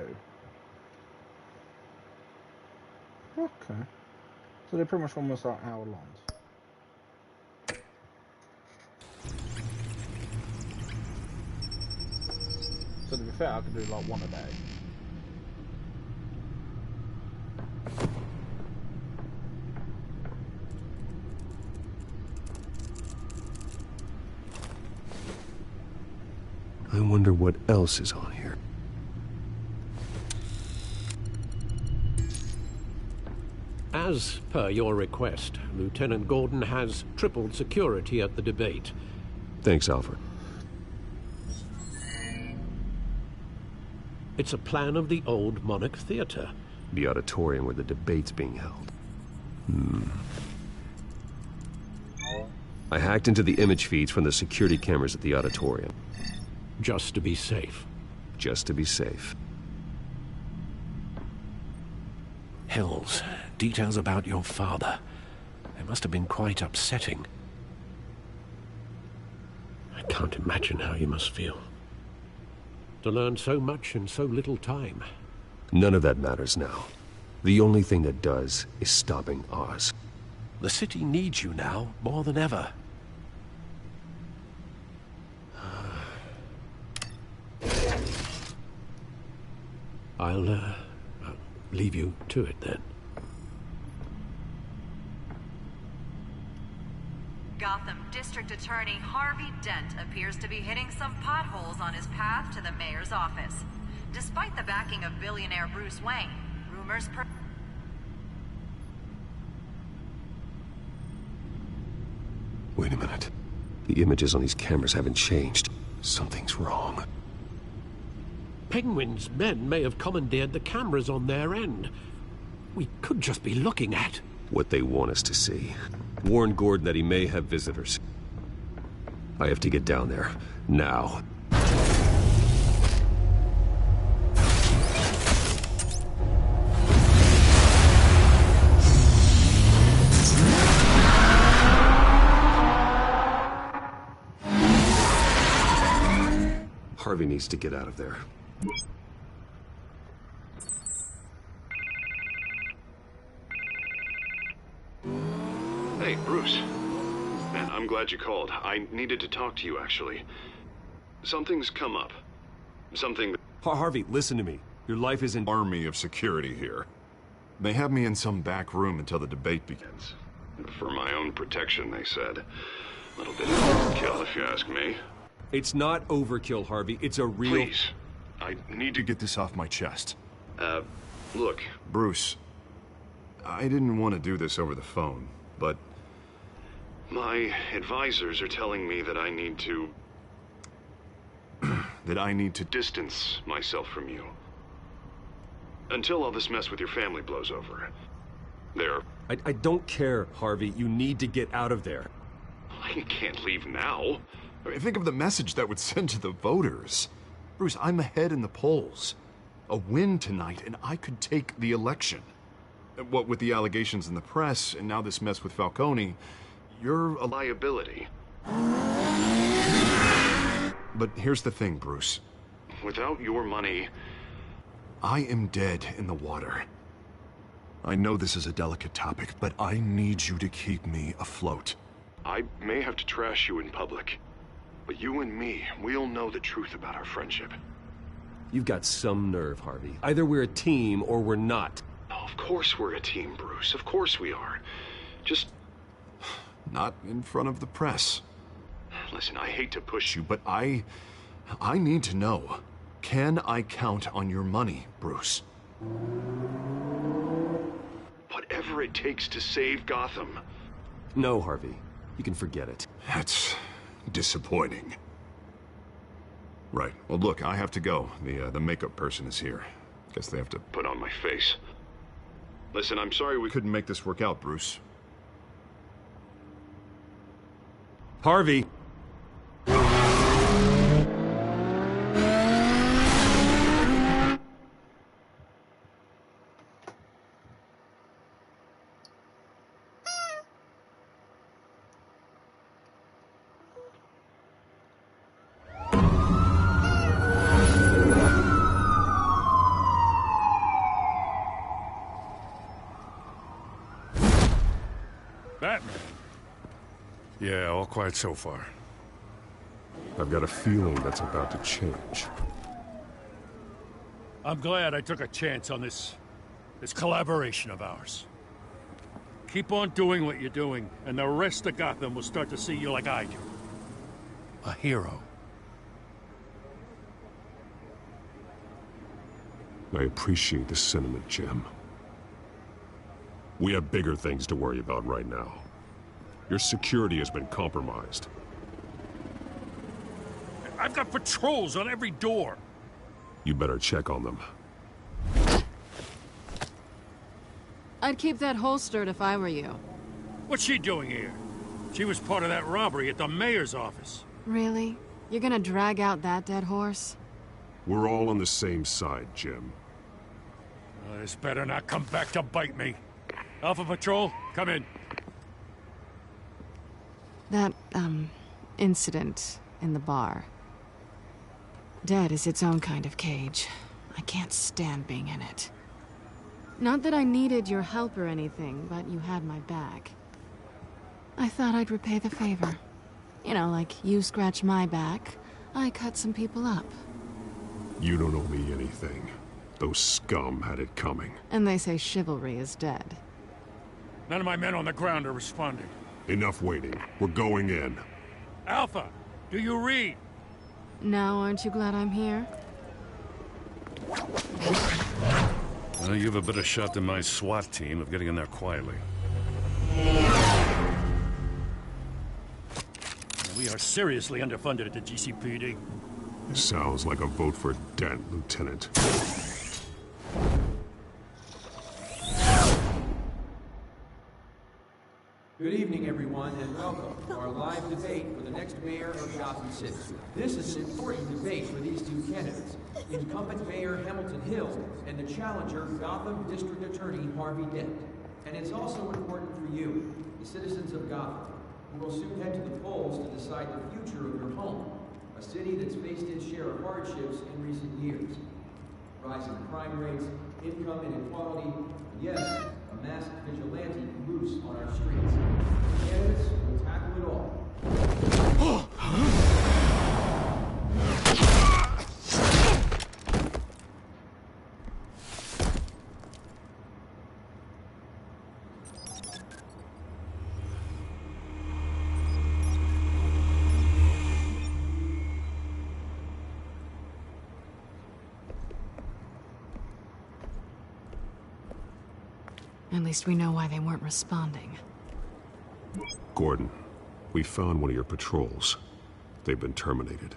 Okay. So they're pretty much almost like hour long. So to be fair, I could do like one a day. I wonder what else is on here. As per your request, Lieutenant Gordon has tripled security at the debate. Thanks, Alfred. It's a plan of the old Monarch Theater. The auditorium where the debate's being held. I hacked into the image feeds from the security cameras at the auditorium. Just to be safe. Just to be safe. Hills, details about your father. They must have been quite upsetting. I can't imagine how you must feel. To learn so much in so little time. None of that matters now. The only thing that does is stopping Oz. The city needs you now, more than ever. I'll leave you to it then. Gotham District Attorney Harvey Dent appears to be hitting some potholes on his path to the mayor's office. Despite the backing of billionaire Bruce Wayne, rumors Wait a minute. The images on these cameras haven't changed. Something's wrong. Penguin's men may have commandeered the cameras on their end. We could just be looking at what they want us to see. Warn Gordon that he may have visitors. I have to get down there. Now. Harvey needs to get out of there. Hey, Bruce. Man, I'm glad you called. I needed to talk to you, actually. Something's come up. Something... Harvey, listen to me. Your life is in... Army of security here. They have me in some back room until the debate begins. For my own protection, they said. A little bit of overkill, if you ask me. It's not overkill, Harvey. It's a real... Please. I need to get this off my chest. Look. Bruce, I didn't want to do this over the phone, but... My advisors are telling me that I need to... distance myself from you. Until all this mess with your family blows over. I don't care, Harvey. You need to get out of there. I can't leave now. I mean, think of the message that would send to the voters. Bruce, I'm ahead in the polls. A win tonight, and I could take the election. What with the allegations in the press, and now this mess with Falcone, you're a liability. But here's the thing, Bruce. Without your money... I am dead in the water. I know this is a delicate topic, but I need you to keep me afloat. I may have to trash you in public. But you and me, we'll know the truth about our friendship. You've got some nerve, Harvey. Either we're a team or we're not. Oh, of course we're a team, Bruce. Of course we are. Just... Not in front of the press. Listen, I hate to push you, but I need to know. Can I count on your money, Bruce? Whatever it takes to save Gotham. No, Harvey. You can forget it. That's disappointing. Right. Well, look, I have to go. The makeup person is here. Guess they have to put on my face. Listen, I'm sorry we couldn't make this work out, Bruce. Harvey! Batman? Yeah, all quiet so far. I've got a feeling that's about to change. I'm glad I took a chance on this collaboration of ours. Keep on doing what you're doing, and the rest of Gotham will start to see you like I do. A hero. I appreciate the sentiment, Jim. We have bigger things to worry about right now. Your security has been compromised. I've got patrols on every door. You better check on them. I'd keep that holstered if I were you. What's she doing here? She was part of that robbery at the mayor's office. Really? You're gonna drag out that dead horse? We're all on the same side, Jim. This better not come back to bite me. Alpha Patrol, come in. That, incident in the bar. Dead is its own kind of cage. I can't stand being in it. Not that I needed your help or anything, but you had my back. I thought I'd repay the favor. You know, like you scratch my back, I cut some people up. You don't owe me anything. Those scum had it coming. And they say chivalry is dead. None of my men on the ground are responding. Enough waiting. We're going in. Alpha, do you read? Now, aren't you glad I'm here? Well, you have a better shot than my SWAT team of getting in there quietly. We are seriously underfunded at the GCPD. Sounds like a vote for Dent, Lieutenant. Good evening, everyone, and welcome to our live debate for the next mayor of Gotham City. This is an important debate for these two candidates, incumbent Mayor Hamilton Hill and the challenger, Gotham District Attorney Harvey Dent. And it's also important for you, the citizens of Gotham, who will soon head to the polls to decide the future of your home, a city that's faced its share of hardships in recent years. Rising crime rates, income inequality, and yes, a masked vigilante loose on our streets. The candidates will tackle it all. At least we know why they weren't responding. Gordon, we found one of your patrols. They've been terminated.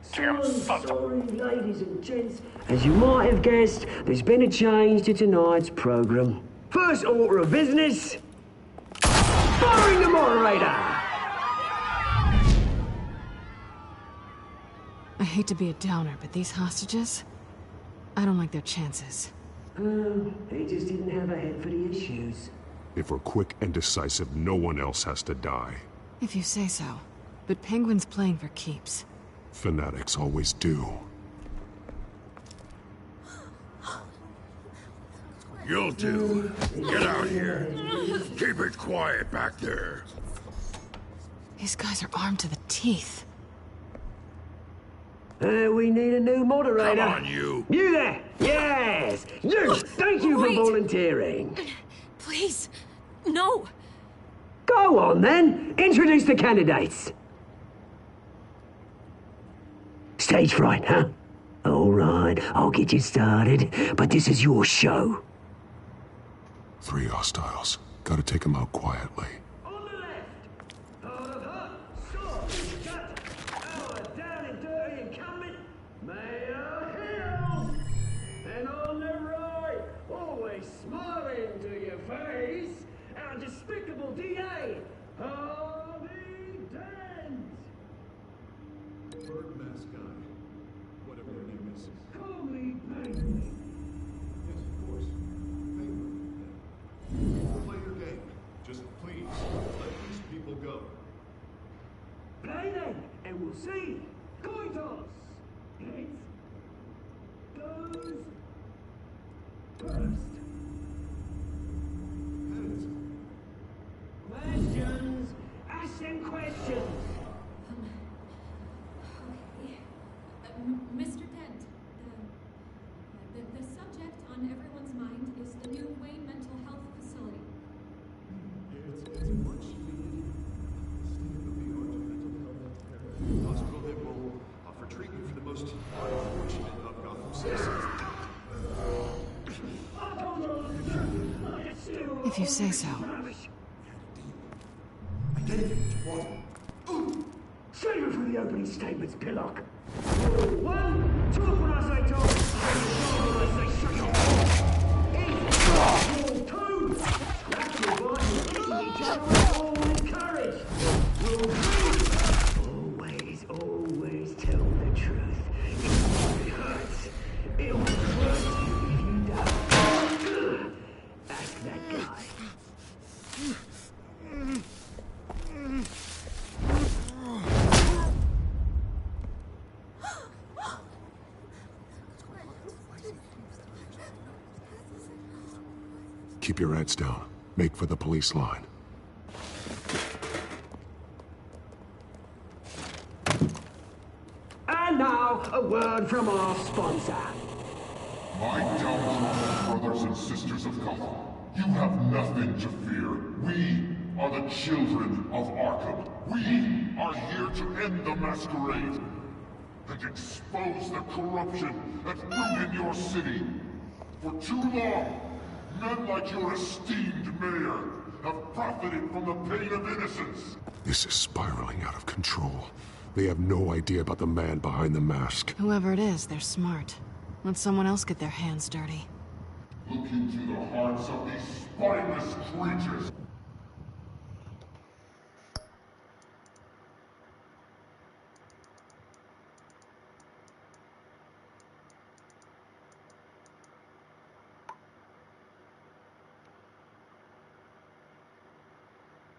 So sorry, ladies and gents. As you might have guessed, there's been a change to tonight's program. First order of business, firing the moderator! I hate to be a downer, but these hostages, I don't like their chances. They just didn't have a head for the issues. If we're quick and decisive, no one else has to die. If you say so. But Penguin's playing for keeps. Fanatics always do. You'll do. Get out here. Keep it quiet back there. These guys are armed to the teeth. We need a new moderator. Come on, you. You there! Yes! You! Thank you for volunteering. Please, no. Go on, then. Introduce the candidates. Stage fright, huh? All right, I'll get you started, but this is your show. 3 hostiles. Gotta take them out quietly. smiling to your face, our despicable DA, Harvey Dent! Bird mask guy. Whatever your name is. Call me Penguin. Yes, of course. Penguin. We'll play your game. Just please, let these people go. Play then, and we'll see. Coin toss. Heads goes first. Questions. Ask them questions. Mr. Dent, the subject on everyone's mind is the new Wayne Mental Health Facility. It's a much needed state-of-the-art mental health hospital that will offer treatment for the most unfortunate of Gotham citizens. If you say so. Save it for the opening statements, Pillock. One, talk when I say talk. Shut when I say shut up. Rule two, scratch your body and hitting each other with all encouraged. Rule three, always tell the truth. Even if it hurts. It'll hurt you if you don't. Ask that guy. Keep your heads down. Make for the police line. And now, a word from our sponsor. My downtrodden brothers and sisters of Gotham, you have nothing to fear. We are the children of Arkham. We are here to end the masquerade and expose the corruption that rooted your city. For too long, men like your esteemed mayor have profited from the pain of innocence. This is spiraling out of control. They have no idea about the man behind the mask. Whoever it is, they're smart. Let someone else get their hands dirty. Look into the hearts of these spineless creatures.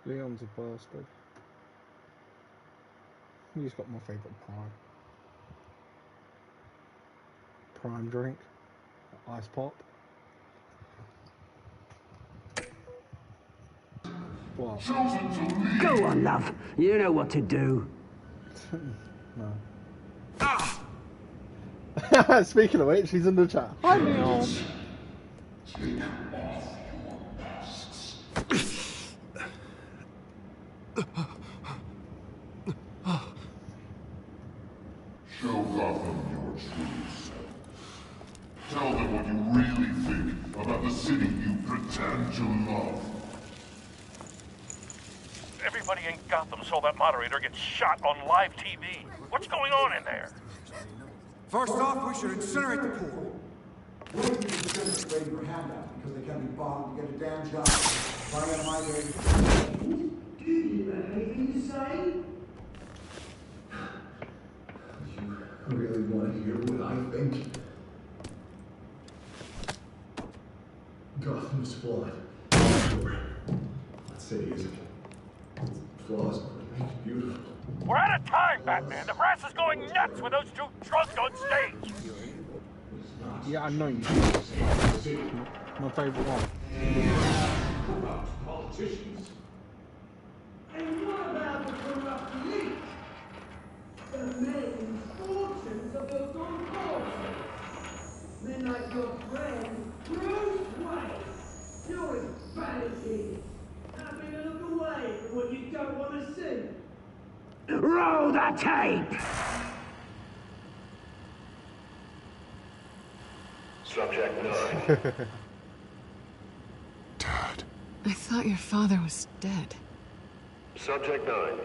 Leon's a bastard. He's got my favourite prime. Prime drink. Ice pop. What? Go on, love. You know what to do. No. Speaking of which, he's in the chat. Hi, Leon. Show Gotham your true self. Tell them what you really think about the city you pretend to love. Everybody in Gotham saw that moderator get shot on live TV. What's going on in there? First off, we should incinerate the pool. Wait for the waving your hand out because they can't be bothered to get a damn job. Running out of my day. Do you have anything to say? You really want to hear what I think? Gotham's flawed. Sure. That city isn't. Flaws but make it beautiful. We're out of time, Batman. The brass is going nuts with those two drunks on stage. Yeah, I know you. My favourite one. Corrupt politicians. And what about the corrupt elite? The men fortunes of those on course. Men like your friend, Bruce Wayne. You're as bad as he is. Happy to look away from what you don't want to see. Roll the tape! Subject 9. I thought your father was dead. Subject 9.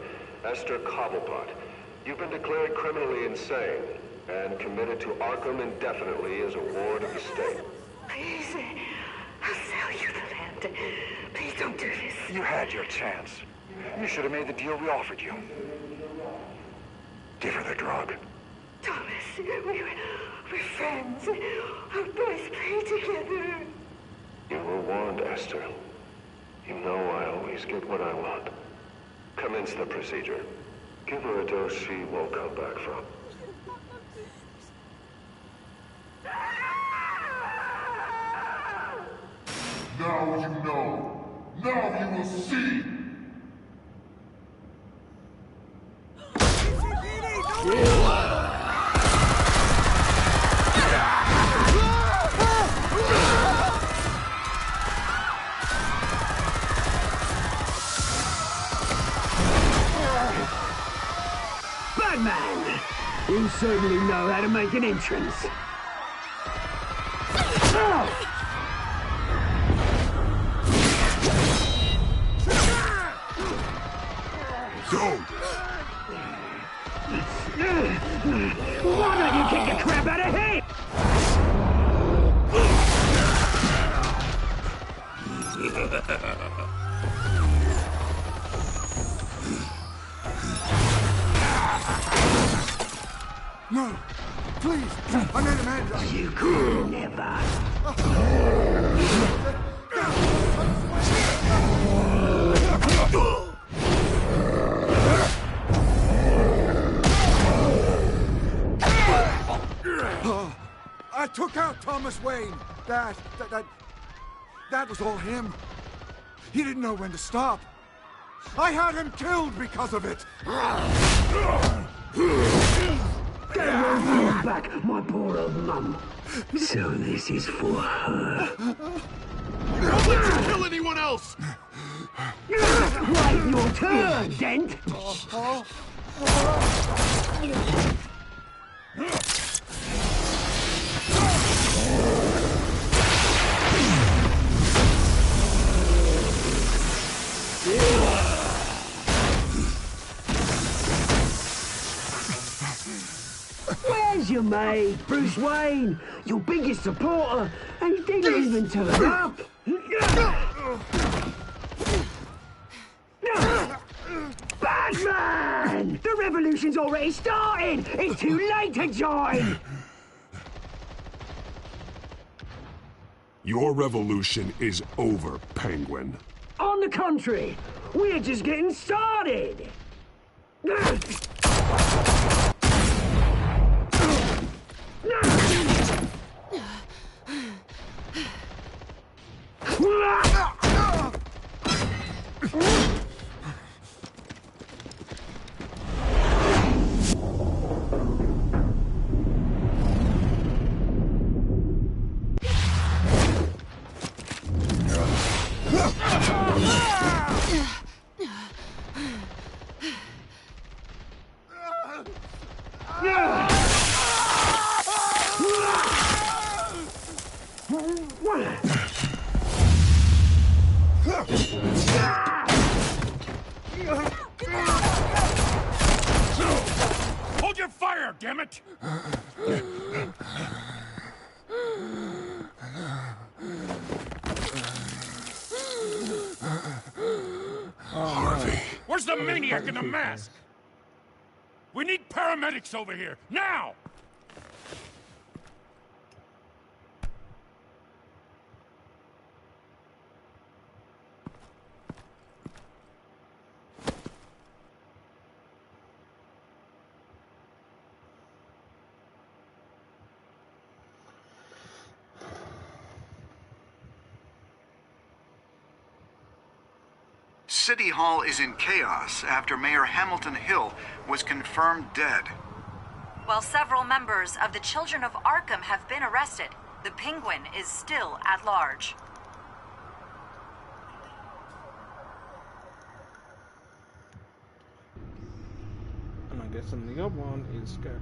Esther Cobblepot. You've been declared criminally insane and committed to Arkham indefinitely as a ward of the state. Please, don't. Please don't do this. You had your chance. You should have made the deal we offered you. Give her the drug. Thomas, we're friends. Our boys play together. You were warned, Esther. You know I always get what I want. Commence the procedure. Give her a dose she won't come back from. Now you know. Now you will see. Batman! You certainly know how to make an entrance. Why don't you kick the crap out of him? No! Please! I made a man. You could never. I took out Thomas Wayne. That was all him. He didn't know when to stop. I had him killed because of it. Get away back, my poor old mum. So this is for her. Don't let you kill anyone else! Wait your turn, Dent! Where's your mate, Bruce Wayne? Your biggest supporter, and he didn't even turn up. Batman! The revolution's already started! It's too late to join! Your revolution is over, Penguin. On the contrary, we're just getting started! Hold your fire, damn it! Harvey. Where's the maniac in the mask? We need paramedics over here, now! City Hall is in chaos after Mayor Hamilton Hill was confirmed dead. While several members of the Children of Arkham have been arrested, the Penguin is still at large. And I guess the other one is Scarecrow.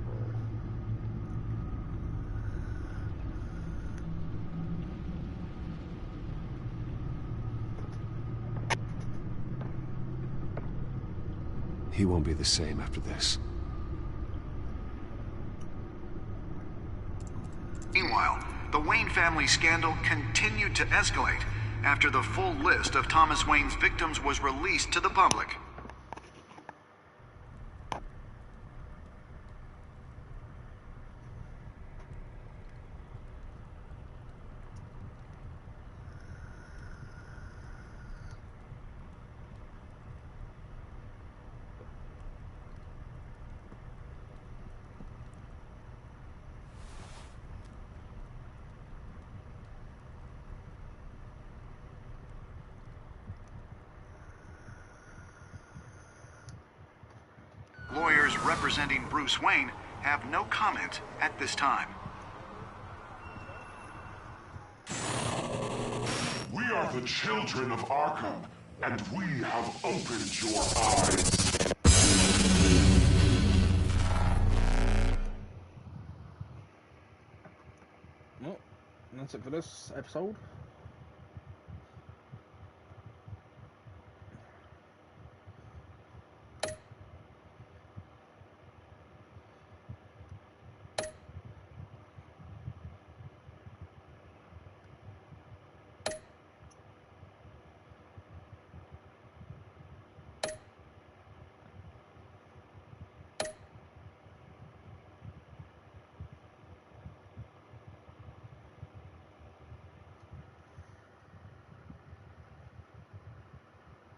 He won't be the same after this. Meanwhile, the Wayne family scandal continued to escalate after the full list of Thomas Wayne's victims was released to the public. Lawyers representing Bruce Wayne have no comment at this time. We are the children of Arkham, and we have opened your eyes. Well, that's it for this episode.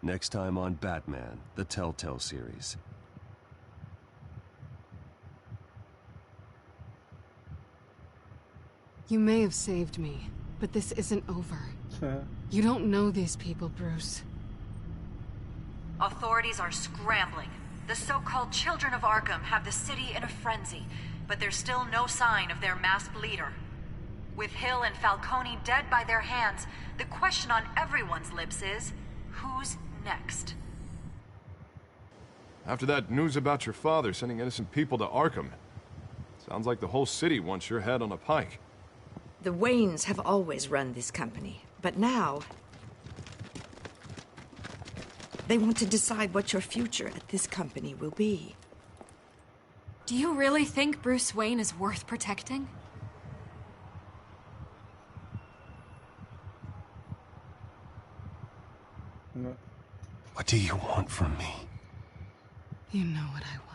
Next time on Batman, the Telltale series. You may have saved me, but this isn't over. You don't know these people, Bruce. Authorities are scrambling. The so-called Children of Arkham have the city in a frenzy, but there's still no sign of their masked leader. With Hill and Falcone dead by their hands, the question on everyone's lips is, who's next? After that news about your father sending innocent people to Arkham, sounds like the whole city wants your head on a pike. The Waynes have always run this company, but now they want to decide what your future at this company will be. Do you really think Bruce Wayne is worth protecting? What do you want from me? You know what I want.